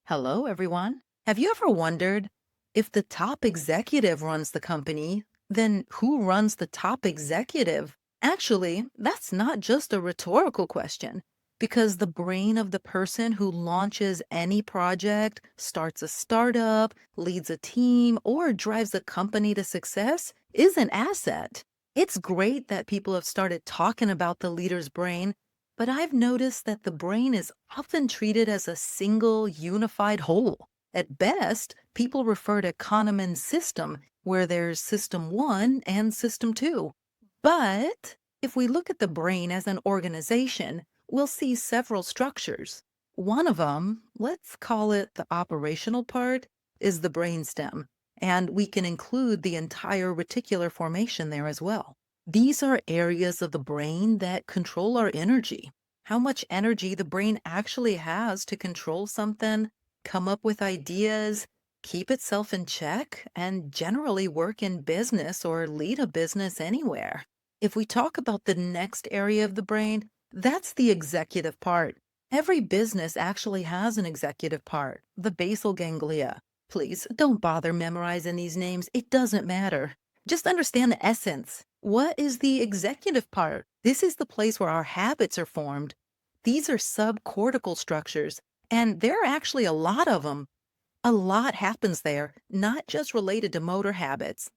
Hello, everyone. Have you ever wondered if the top executive runs the company, then who runs the top executive? Actually, that's not just a rhetorical question because the brain of the person who launches any project, starts a startup, leads a team, or drives a company to success is an asset. It's great that people have started talking about the leader's brain, but I've noticed that the brain is often treated as a single, unified whole. At best, people refer to Kahneman's system, where there's system one and system two. But if we look at the brain as an organization, we'll see several structures. One of them, let's call it the operational part, is the brainstem, and we can include the entire reticular formation there as well. These are areas of the brain that control our energy, how much energy the brain actually has to control something, come up with ideas, keep itself in check, and generally work in business or lead a business anywhere. If we talk about the next area of the brain, that's the executive part. Every business actually has an executive part, the basal ganglia. Please don't bother memorizing these names, it doesn't matter. Just understand the essence. What is the executive part? This is the place where our habits are formed. These are subcortical structures, and there are actually a lot of them. A lot happens there, not just related to motor habits.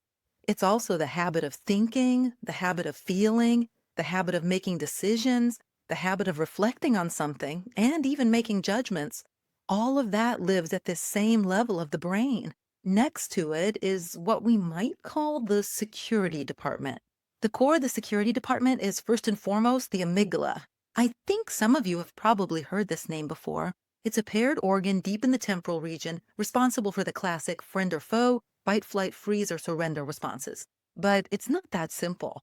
It's also the habit of thinking, the habit of feeling, the habit of making decisions, the habit of reflecting on something, and even making judgments. All of that lives at this same level of the brain. Next to it is what we might call the security department. The core of the security department is first and foremost the amygdala. I think some of you have probably heard this name before. It's a paired organ deep in the temporal region, responsible for the classic friend or foe, fight, flight, freeze, or surrender responses. But it's not that simple.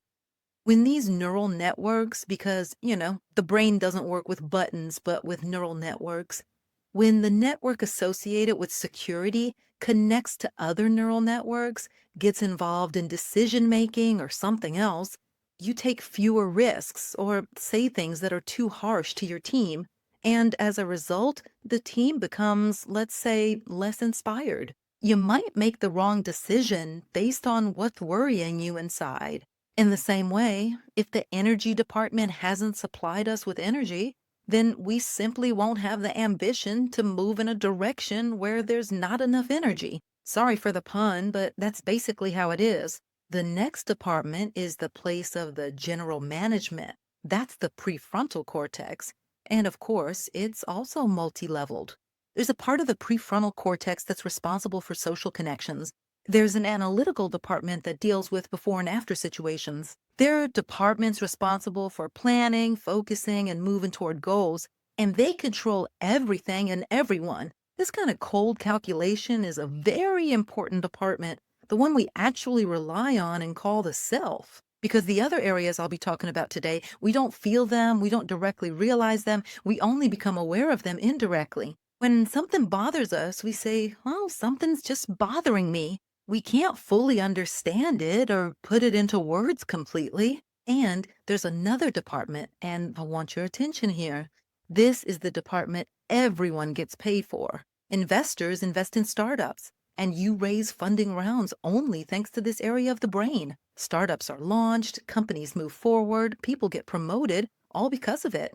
When these neural networks, because, the brain doesn't work with buttons, but with neural networks, when the network associated with security connects to other neural networks, gets involved in decision making or something else, you take fewer risks or say things that are too harsh to your team. And as a result, the team becomes, let's say, less inspired. You might make the wrong decision based on what's worrying you inside. In the same way, if the energy department hasn't supplied us with energy, then we simply won't have the ambition to move in a direction where there's not enough energy. Sorry for the pun, but that's basically how it is. The next department is the place of the general management. That's the prefrontal cortex. And of course, it's also multi leveled. There's a part of the prefrontal cortex that's responsible for social connections. There's an analytical department that deals with before and after situations. There are departments responsible for planning, focusing, and moving toward goals, and they control everything and everyone. This kind of cold calculation is a very important department, the one we actually rely on and call the self. Because the other areas I'll be talking about today, we don't feel them, we don't directly realize them, we only become aware of them indirectly. When something bothers us, we say, well, something's just bothering me. We can't fully understand it or put it into words completely. And there's another department, and I want your attention here. This is the department everyone gets paid for. Investors invest in startups, and you raise funding rounds only thanks to this area of the brain. Startups are launched, companies move forward, people get promoted, all because of it.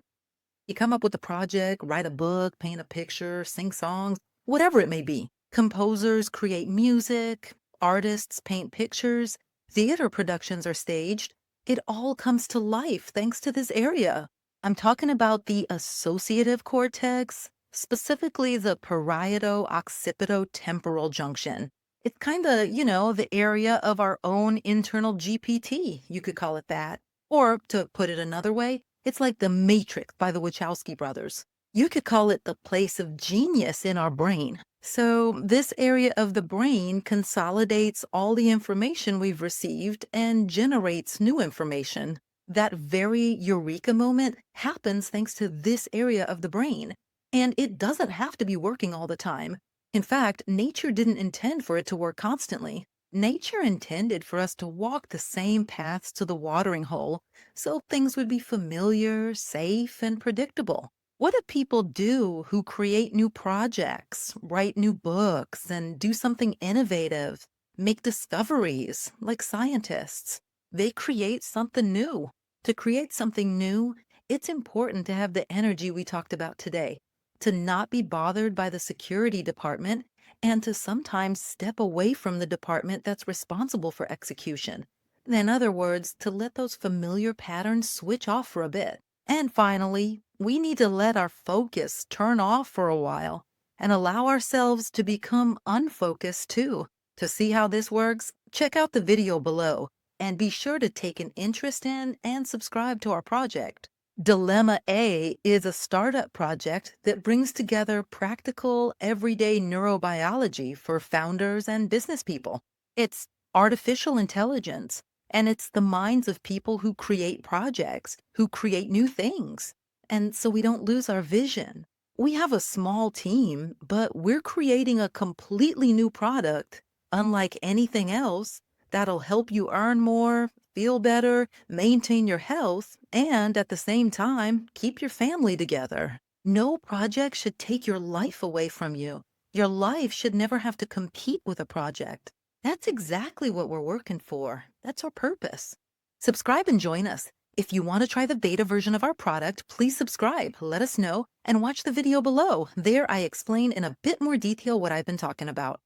You come up with a project, write a book, paint a picture, sing songs, whatever it may be. Composers create music, artists paint pictures, theater productions are staged. It all comes to life thanks to this area. I'm talking about the associative cortex, specifically the parieto-occipito-temporal junction. It's kind of, the area of our own internal GPT, you could call it that. Or to put it another way, it's like the Matrix by the Wachowski brothers. You could call it the place of genius in our brain. So, this area of the brain consolidates all the information we've received and generates new information. That very eureka moment happens thanks to this area of the brain. And it doesn't have to be working all the time. In fact, nature didn't intend for it to work constantly. Nature intended for us to walk the same paths to the watering hole so things would be familiar, safe, and predictable. What do people do who create new projects, write new books, and do something innovative, make discoveries like scientists? They create something new. To create something new, it's important to have the energy we talked about today, to not be bothered by the security department, and to sometimes step away from the department that's responsible for execution. In other words, to let those familiar patterns switch off for a bit. And finally, we need to let our focus turn off for a while and allow ourselves to become unfocused too. To see how this works, check out the video below and be sure to take an interest in and subscribe to our project. Dilemma A is a startup project that brings together practical, everyday neurobiology for founders and business people. It's artificial intelligence, and it's the minds of people who create projects, who create new things. And so we don't lose our vision. We have a small team, but we're creating a completely new product, unlike anything else, that'll help you earn more, feel better, maintain your health, and at the same time, keep your family together. No project should take your life away from you. Your life should never have to compete with a project. That's exactly what we're working for. That's our purpose. Subscribe and join us. If you want to try the beta version of our product, please subscribe, let us know, and watch the video below. There I explain in a bit more detail what I've been talking about.